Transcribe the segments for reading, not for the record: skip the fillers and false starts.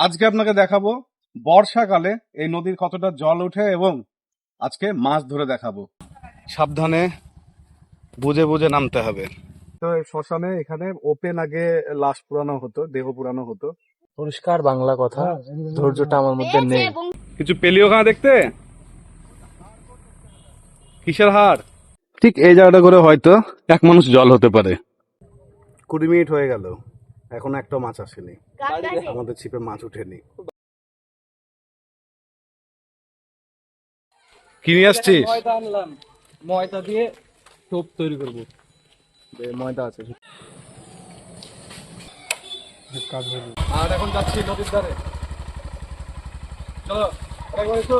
আজকে আপনাকে দেখাবো বর্ষাকালে এই নদীর কতটা জল ওঠে এবং আজকে মাছ ধরে দেখাবো। সাবধানে বুঝে বুঝে নামতে হবে। তো এই শ্মশানে এখানে ওপেন আগে লাশ পুরানো হতো, দেহ পুরানো হতো। পরিষ্কার বাংলা কথা, ধৈর্যটা আমার মধ্যে নেই। কিছু পেলি ওখানে দেখতে? কিসের হাড়? ঠিক এই জায়গাটা করে হয়তো এক মানুষ জল হতে পারে। 20 মিনিট হয়ে গেল, এখনো একটা মাছ আসেনি, আমাদের ছিপে মাছ উঠেনি। কি নিয়ে আসছিস? ময়দা আনলাম, ময়দা দিয়ে টোপ তৈরি করবো। ময়দা আছে আর এখন যাচ্ছি নদীর ধারে। চলো একবার এসো।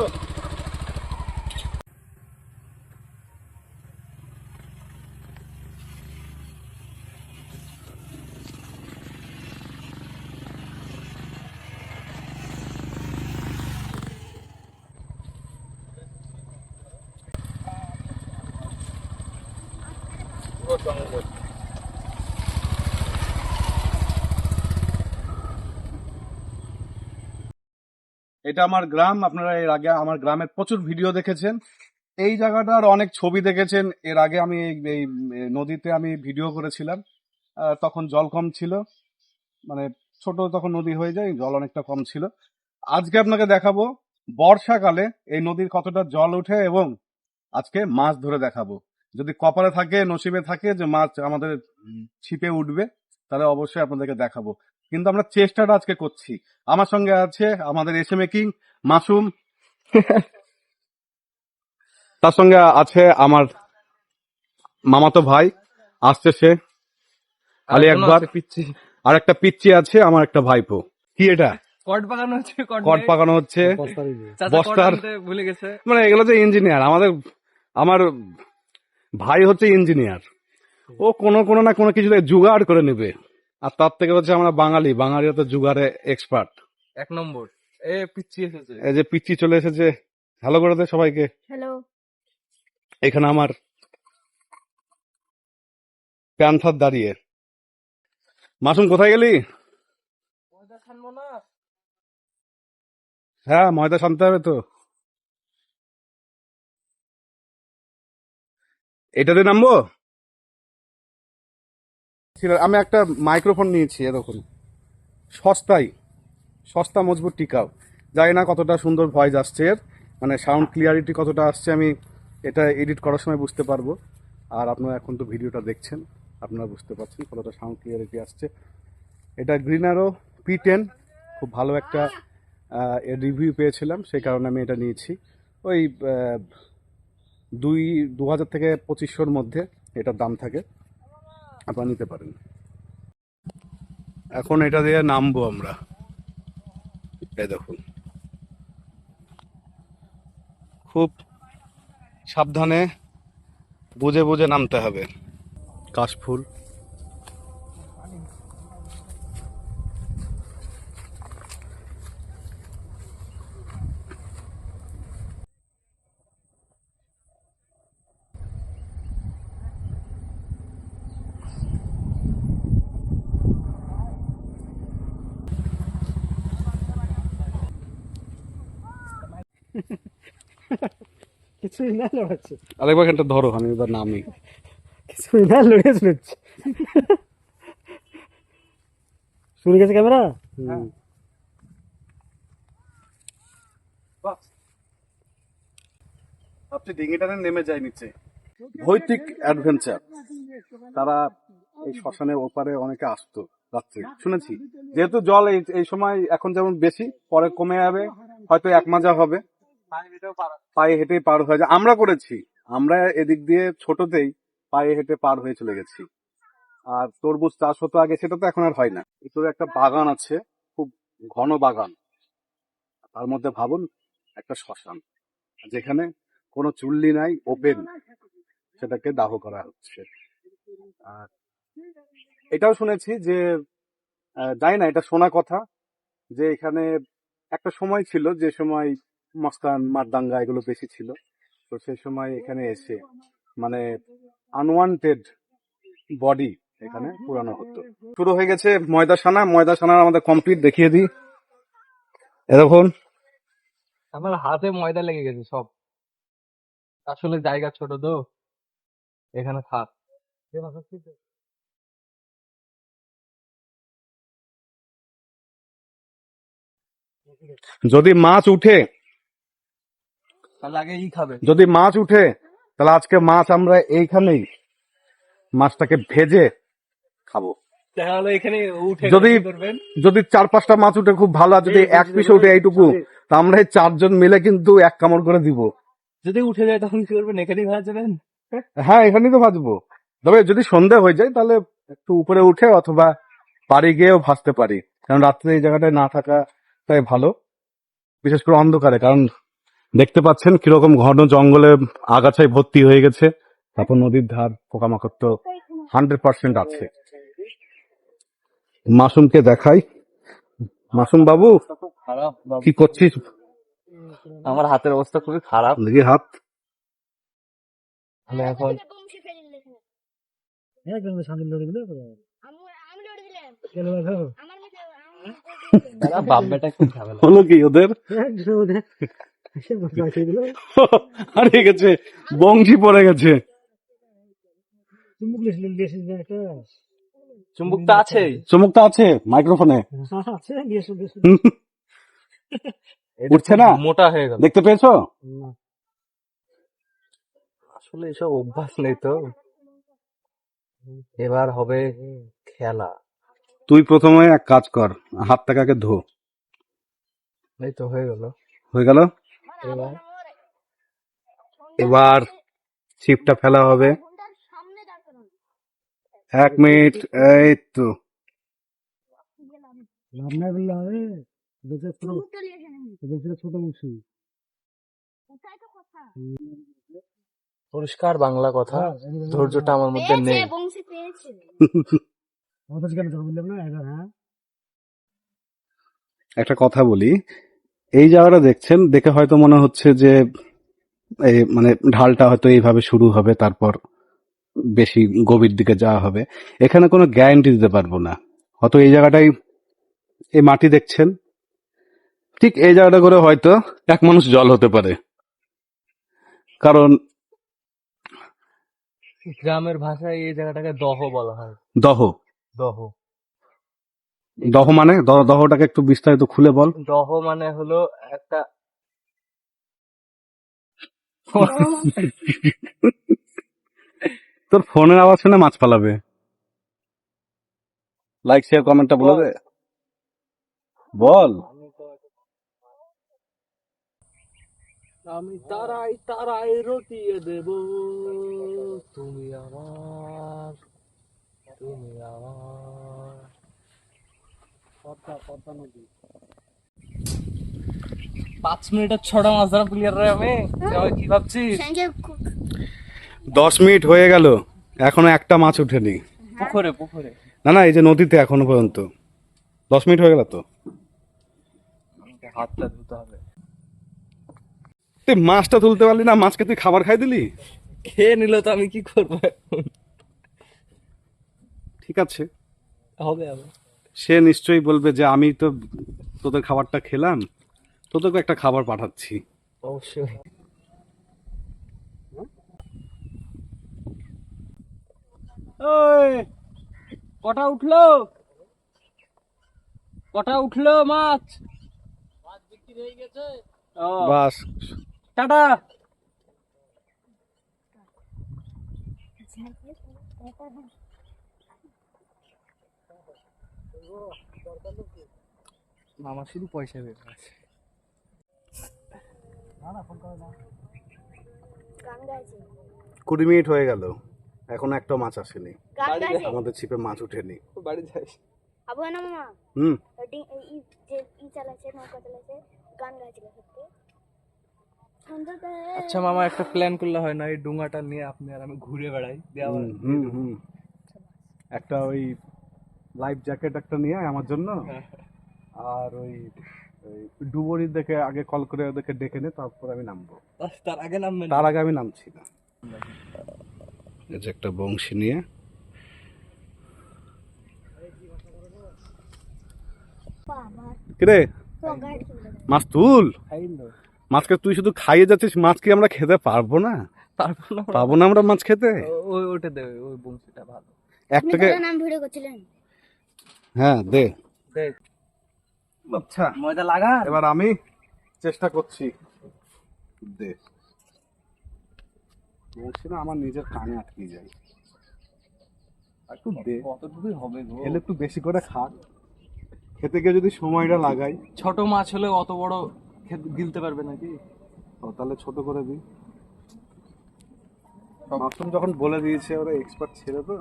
এটা আমার গ্রাম, আপনারা এর আগে আমার গ্রামের প্রচুর ভিডিও দেখেছেন। এই জায়গাটার অনেক ছবি দেখেছেন। এর আগে আমি এই নদীতে আমি ভিডিও করেছিলাম। তখন জল কম ছিল, মানে ছোট তখন নদী হয়ে যায়, জল অনেকটা কম ছিল। আজকে আপনাকে দেখাবো বর্ষাকালে এই নদীর কতটা জল ওঠে এবং আজকে মাছ ধরে দেখাবো। যদি কপালে থাকে, নসিবে থাকে যে মাছ আমাদের ছিপে উঠবে, তাহলে অবশ্যই আপনাদেরকে দেখাবো। কিন্তু আমরা চেষ্টাটা আজকে করছি। আমার সঙ্গে আছে আমাদের এসে মেকিং মাসুম, তার সঙ্গে আছে আমার মামাতো ভাই, আসছে সে আলী একবার, পিচ্ছি আর একটা পিচ্চি আছে আমার একটা ভাইপো। কি এটা? কট পাকানো হচ্ছে, কট পাকানো হচ্ছে বস্তার, ভুলে গেছে। মানে এগুলো যে ইঞ্জিনিয়ার আমার ভাই হচ্ছে ইঞ্জিনিয়ার। ও কোনো না কোনো কিছুতে জুগাড় করে নেবে। আর তার থেকে হচ্ছে আমরা বাঙালিরা তো জুগাড়ে এক্সপার্ট। এক নম্বর পিচ্ছি এসেছে। এই যে পিচ্চি চলে এসেছে, হ্যালো করে দে সবাইকে। হ্যালো। এখানে আমার প্যান্থার দাঁড়িয়ে। মাসুম কোথায় গেলি? ময়দা ছানবো না? হ্যাঁ, ময়দা শানতে হবে তো। এটাতে নামবো। আমি একটা মাইক্রোফোন নিয়েছি, এরকম সস্তা মজবুত টিকাও। জানি না কতটা সুন্দর ভয়েস আসছে এর, মানে সাউন্ড ক্লিয়ারিটি কতটা আসছে আমি এটা এডিট করার সময় বুঝতে পারবো। আর আপনারা এখন তো ভিডিওটা দেখছেন, আপনারা বুঝতে পারছেন কতটা সাউন্ড ক্লিয়ারিটি আসছে। এটা গ্রিন অ্যারো P10, খুব ভালো একটা রিভিউ পেয়েছিলাম, সেই কারণে আমি এটা নিয়েছি। ওই 2000 থেকে 2500-র মধ্যে এটার দাম থাকে, আপনারা নিতে পারেন। এখন এটা দিয়ে নামবো আমরা। এই দেখুন, খুব সাবধানে বুঝে বুঝে নামতে হবে। কাশফুল, কিছুই না লড়াচ্ছে, আরেকবার এখানটা ধরো, আমি এবার নামি। কিছুই না লড়ে চলেছে। শুরু গেছে ক্যামেরা। ভাবছি ডিঙিটা নেমে যায় নিচে। ভৌতিক অ্যাডভেঞ্চার, তারা এই শ্মশানের ওপারে অনেকে আসতো রাত্রে, শুনেছি। যেহেতু জল এই সময় এখন যেমন বেশি, পরে কমে যাবে, হয়তো 1 মাজা হবে, পায়ে হেঁটেই পার হয়ে যায়। আমরা করেছি, আমরা এদিক দিয়ে ছোটতেই পায়ে হেঁটে পার হয়ে চলে গেছি। আর তরমুজ চাষ হতো আগে, সেটা তো এখন আর হয় না। ভিতরে একটা বাগান আছে, খুব ঘন বাগান, তার মধ্যে ভাবুন একটা শ্মশান, যেখানে কোনো চুল্লি নাই, ওপেন, সেটাকে দাহ করা হচ্ছে। আর এটাও শুনেছি যে, জানি না এটা শোনা কথা, যে এখানে একটা সময় ছিল যে সময় মস্তান মারদাঙ্গা এগুলো বেশি ছিল। তো সেই সময় এখানে এসে মানে আনওয়ান্টেড বডি এখানে পুরানো হতো। শুরু হয়ে গেছে ময়দা সানা আমাদের কমপ্লিট, দেখিয়ে দিই। এরকম আমার হাতে ময়দা লেগে গেছে সব। আসলে জায়গা ছোট তো, এখানে থাক। যদি মাছ উঠে, তাহলে আগে খাবে। যদি মাছ উঠে তাহলে আজকে মাছ আমরা এইখানেই মাছটাকে ভেজে খাবো। তাহলে এখানে উঠে যদি কি করবেন? যদি 4-5টা মাছ উঠে খুব ভালো, আর যদি এক পিস উঠে এইটুকু, তা আমরা এই 4 জন মিলে কিন্তু এক কামড় করে দিব। যদি উঠে যায় তখন কি করবেন? এখানেই ভাজবেন? হ্যাঁ, এখানেই তো ভাজবো। তবে যদি সন্ধ্যা হয়ে যায় তাহলে একটু উপরে উঠে অথবা বাড়ি গিয়েও ভাজতে পারি, কারণ রাত্রে এই জায়গাটায় না থাকাটাই ভালো, বিশেষ করে অন্ধকারে। কারণ দেখতে পাচ্ছেন কিরকম ঘন জঙ্গলে আগাছায় ভর্তি হয়ে গেছে, তারপর নদীর ধার, পোকামাকড় তো 100% আছে। মাসুমকে দেখাই। মাসুম বাবু, খুব খারাপ বাবু। কি করছিস? আমার হাতের অবস্থা খুবই খারাপ। দেখি হাত। আমি এখন বাপ বেটা খুব ঝামেলা। হলো কি ওদের? হারিয়ে গেছে, বংশী পড়ে গেছে। চুম্বক তো আছেই। চমকটা আছে মাইক্রোফোনে, এটা উঠছে না, মোটা হয়ে গেল। দেখতে পেয়েছো? আসলে এসব অভ্যাস নেই তো। এবার হবে খেলা। তুই প্রথমে এক কাজ কর, হাতটাকে আগে ধো। এই তো হয়ে গেল। হয়ে গেল। এবার এবার ছিপটা ফেলা হবে। 1 মিনিট, এই তো। পরিষ্কার বাংলা কথা, ধৈর্যটা আমার মধ্যে নেই। একটা কথা বলি, এই জায়গাটা দেখছেন, দেখে হয়তো মনে হচ্ছে যে এই মানে ঢালটা হয়তো এইভাবে শুরু হবে, তারপর বেশি গভীর দিকে যাওয়া হবে। এখানে কোনো গ্যারান্টি দিতে পারবো না। হয়তো এই জায়গাটাই, এই মাটি দেখছেন, ঠিক এই জায়গাটা করে হয়তো এক মানুষ জল হতে পারে। কারণ গ্রামের ভাষায় এই জায়গাটাকে দহ বলা হয়। দহ, দহ। দহ মানে দহটাকে একটু বিস্তারিত খুলে বল। দহ মানে হলো একটা তোর ফোনের আওয়াজ শুনে মাছ পালাবে। লাইক শেয়ার কমেন্টটা বলে দে, বল। আমি তারাই তারাই রটিয়ে দেব, তুমি আমার, তুমি আমার। 5 মিনিটের 6টা মাছ ধরা প্লেয়ার রে আমি। তুই কি ভাবছিস? 10 মিনিট হয়ে গেল, এখনো একটা মাছ উঠেনি। পুকুরে পুকুরে। না না, এই যে নদীতে এখনো পর্যন্ত 10 মিনিট হয়ে গেল তো। আমাকে হাতটা ধুতে হবে। তুই মাছটা তুলতে পারলি না, মাছকে তুই খাবার খাই দিলি। খেয়ে নিল তো আমি কি করবো এখন? ঠিক আছে, হবে হবে। সে নিশ্চয়ই বলবে যে আমি তো তোদের খাবারটা খেলাম, তোদেরকে একটা খাবার পাঠাচ্ছি। অবশ্যই। ওই কটা উঠলো? কটা উঠলো মাছ? মাছ বিক্রি হয়ে গেছে। ও বাস, টাটা। মামা শুধু পয়সা বের আছে। 20 মিনিট হয়ে গেল, এখনো একটা মাছ আসেনি, বাড়ি যা। আমাদের ছিপে মাছ উঠেনি। বাড়ি যাস। আবু না মামা হুম, চালাচ্ছে নৌকা চালাচ্ছে গান গাইছিল সত্যি আচ্ছা মামা, একটা প্ল্যান করলে হয় না? এই ডুঙাটা নিয়ে আপনি আর আমি ঘুরে বেড়াই। হুম, হুম, হুম। একটা ওই লাইফ জ্যাকেট একটা নিয়ে আয় আমার জন্য, আর ওই ওই ডুবুরি দেখে আগে কল করে ওদেরকে ডেকে নে, তারপর আমি নামবো। তার আগে নামবেন? তার আগে আমি নামছি না। এই যে একটা বংশী নিয়ে, বাবা কিরে তো গাড়ি মাছ তুল। খাইল মাছকে তুই শুধু খাইয়ে যাচ্ছিস, মাছ কি আমরা খেতে পারবো না? তারপর না পাবো না আমরা মাছ খেতে? ওই ওটা দেবে, ওই বংশীটা ভালো। আপনি একটাকে ধরে নাম ভিডিও করছিলেন। হ্যাঁ দে। দেখ আচ্ছা ময়দা লাগা। এবার আমি চেষ্টা করছি। দে। বলছি না আমার নিজের কানে আটকে যায়। একটু দে, কতটুকুই হবে গো? খেলে একটু বেশি করে খা। খেতে গিয়ে যদি সময়টা লাগাই। ছোট মাছ হলে অত বড় গিলতে পারবে নাকি? তাহলে ছোট করে দিই। মাশরুম যখন বলে দিয়েছে ওরা এক্সপার্ট ছিল তো,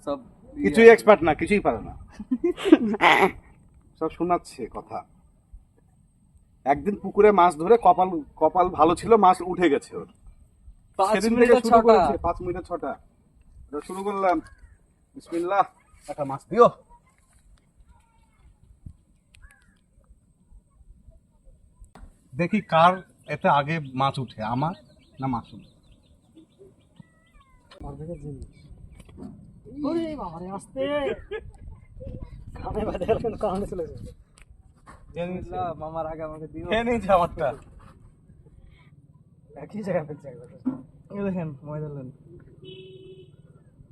সব কিছুই এক্সপার্ট না, কিছুই পারে না, সব শোনাচ্ছে কথা। একদিন পুকুরে মাছ ধরে কপাল কপাল ভালো ছিল, মাছ উঠে গেছে ওর। 5 সেদিন থেকে মিনিটে শুরু 6টা। করেছে 5 মিনিটে 6টা। এটা শুরু করলাম। বিসমিল্লাহ, একটা মাছ দিও। দেখি কার এতে আগে মাছ উঠে, আমার না মাশরুম। অর্ধেকের জিনিস। ওরে বাবারে, আস্তে কানে বাজে গেল, কিন্তু কানে চলে যাবে। বিসমিল্লাহ, মামার আগে আমাকে দিও। খেয়ে নিয়েছে আমারটা। একই জায়গায় ফেলছে একবার। এই দেখেন ময়দা লেন।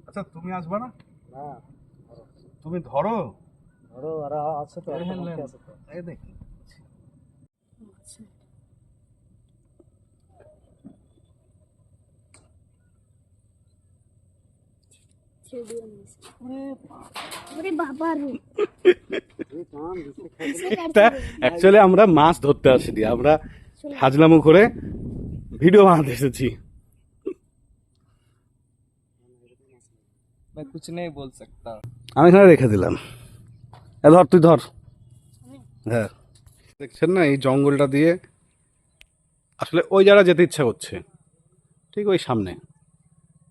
আচ্ছা তুমি আসবে না? না, তুমি ধরো। ধরো আর আছে তো, একটা দেখেন মুখে আছে তো। এই দেখি। ছেড়ে দিও নিস। ওরে বাবা রে। এই কান দিচ্ছে কিসে এটা অ্যাকচুয়ালি আমরা মাছ ধরতে আসিনি, আমরা হাজলামু করে ভিডিও বানাতে এসেছি। मैं कुछ नहीं बोल सकता। আমি এখানে রেখে দিলাম। ধর তুই ধর। হ্যাঁ দেখছেন না এই জঙ্গলটা দিয়ে আসলে ওই জায়গা যেতে ইচ্ছা করছে, ঠিক ওই সামনে,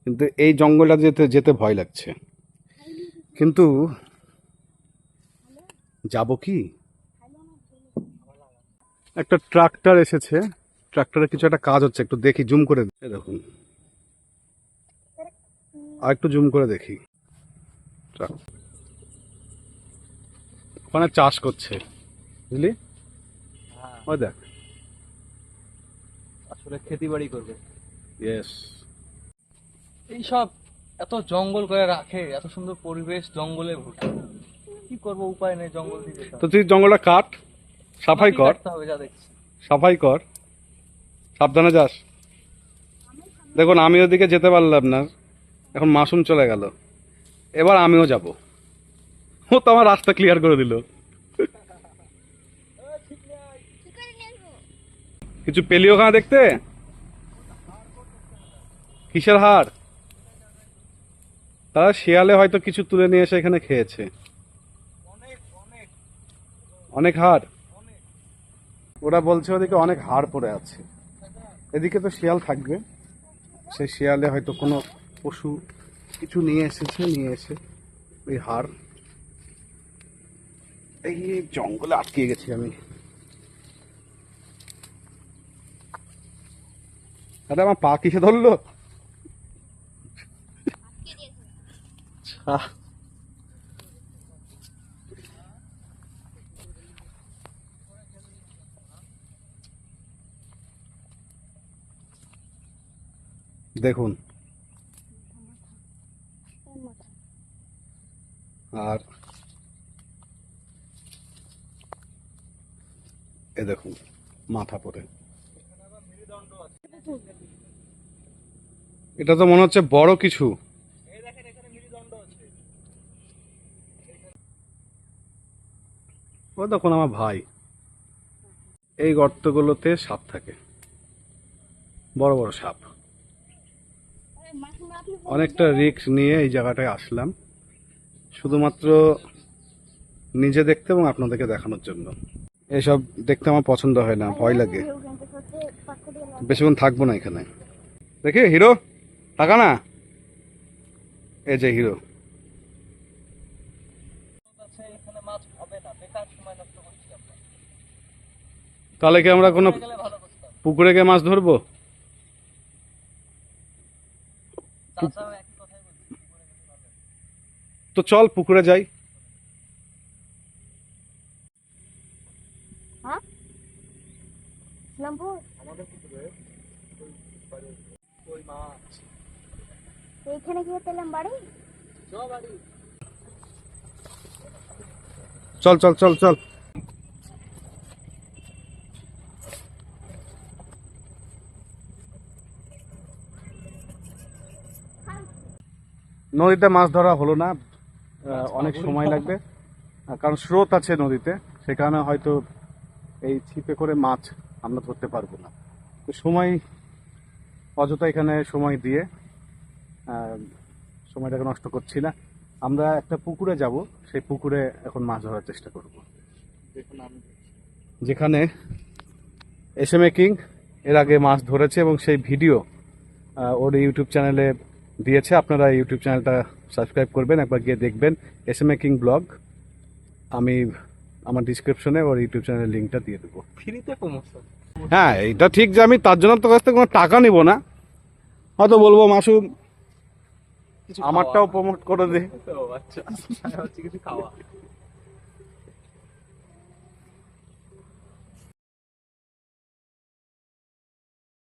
কিন্তু এই জঙ্গলটা যেতে যেতে ভয় লাগছে। কিন্তু যাব কি? একটা ট্রাক্টর এসেছে, ট্রাক্টরে কিছু একটা কাজ হচ্ছে, একটু দেখি, জুম করে দেখুন, আর একটু জুম করে দেখি। ওখানে চাষ করছে, বুঝলি? ওই দেখ। আসলে খেতি বাড়ি করবে। ইয়েস। এই সব এত জঙ্গল করে রাখে, এত সুন্দর পরিবেশ জঙ্গলে ভর্তি। কি করব, উপায় নেই, জঙ্গল থেকে তো তুই জঙ্গলটা কাট, সাফাই কর, হবে যা দেখছি। সাফাই কর, সাবধানে যাস। দেখুন আমি ওদিকে যেতে পারলাম না, এখন মাসুম চলে গেল, এবার আমিও যাব। ও তো আমার রাস্তা ক্লিয়ার করে দিল। কিছু পেলি ওখানে দেখতে? কিসের হাড়? তারা শিয়ালে হয়তো কিছু তুলে নিয়ে এসে এখানে খেয়েছে। অনেক হাড়। ওরা বলছে ওদিকে অনেক হাড় পড়ে আছে। এদিকে তো শিয়াল থাকবে, সেই শিয়ালে হয়তো কোনো পশু কিছু নিয়ে এসেছে, নিয়ে এসে ওই হাড়। এই জঙ্গলে আটকে গেছি আমি। আরে আমার পা কিসে ধরলো? দেখুন, আর এ দেখুন মাথা পড়ে। এটা তো মনে হচ্ছে বড় কিছু। ও দেখুন আমার ভাই, এই গর্তগুলোতে সাপ থাকে, বড় বড় সাপ। অনেকটা রিস্ক নিয়ে এই জায়গাটায় আসলাম, শুধুমাত্র নিজে দেখতে এবং আপনাদেরকে দেখানোর জন্য। এসব দেখতে আমার পছন্দ হয় না, ভয় লাগে। বেশিক্ষণ থাকবো না এখানে। দেখি হিরো, টাকা না, এই যে হিরো। এখানে মাছ হবে না, বেকার সময় নষ্ট করছি আমরা। তাহলে কি আমরা কোনো গেলে ভালো করতাম। পুকুরে গিয়ে মাছ ধরবো? চাচাও একই কথাই বলছে, তো চল পুকুরে যাই। হ্যাঁ? ইসলামপুর আমাদের পুকুরে ওই মাছ এইখানে কি পেলাম বাড়ি? বাড়ি চল চল চল চল। নদীতে মাছ ধরা হলো না, অনেক সময় লাগবে, কারণ স্রোত আছে নদীতে, সে কারণে হয়তো এই ছিপে করে মাছ আমরা ধরতে পারবো না। তো সময় অযথা এখানে সময় দিয়ে সময়টাকে নষ্ট করছি না। আমরা একটা পুকুরে যাব, সেই পুকুরে এখন মাছ ধরার চেষ্টা করব, যেখানে SM কিং এর আগে মাছ ধরেছে এবং সেই ভিডিও ওর ইউটিউব চ্যানেলে দিয়েছে। আপনারা ইউটিউব চ্যানেলটা সাবস্ক্রাইব করবেন, একবার গিয়ে দেখবেন SM কিং ব্লগ। আমি আমার ডিসক্রিপশনে ওর ইউটিউব চ্যানেলের লিঙ্কটা দিয়ে দেবো। ফ্রিতে প্রমোশন। হ্যাঁ, এটা ঠিক যে আমি তার জন্য তোর কাছ থেকে কোনো টাকা নিব না, হয়তো বলবো মাসুম আমারটাও প্রমোট করে দে। আচ্ছা, হচ্ছে কিছু খাওয়া।